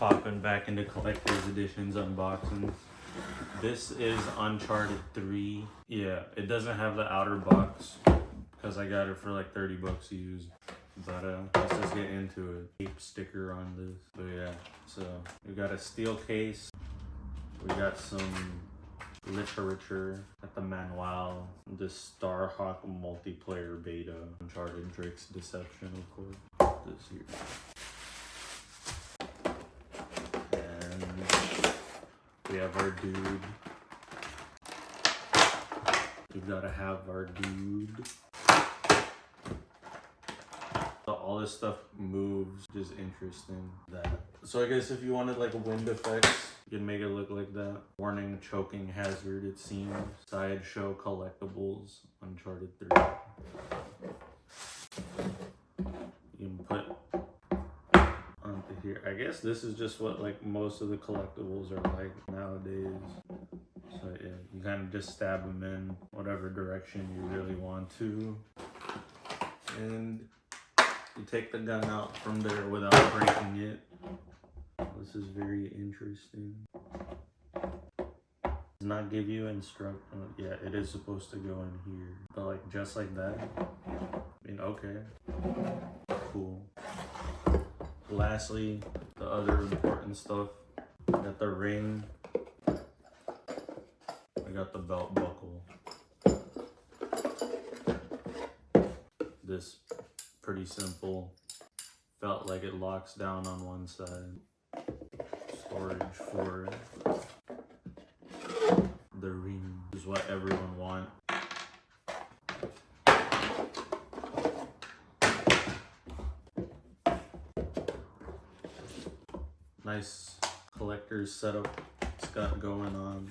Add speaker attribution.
Speaker 1: Popping back into collector's editions unboxing. This is Uncharted 3. Yeah, it doesn't have the outer box because I got it for like 30 bucks used. But let's just get into it. Tape sticker on this. So yeah, so we got a steel case. We got some literature at the manual. This Starhawk multiplayer beta. Uncharted Drake's Deception, of course. This here. We have our dude. We've got to have our dude. So all this stuff moves, which is interesting. So I guess if you wanted like a wind effects, you can make it look like that. Warning, choking hazard, it seems. Sideshow collectibles, Uncharted 3. You can put onto here. I guess this is just what like most of the collectibles are like nowadays. So yeah, you kind of just stab them in whatever direction you really want to, and you take the gun out from there without breaking it. This is very interesting. Does not give you instruction. Yeah, it is supposed to go in here, but like just like that. I mean, okay, cool. Lastly, the other important stuff. I got the ring. I got the belt buckle. This pretty simple. Felt like it locks down on one side. Storage for the ring is what everyone wants. Nice collector's setup it's got going on.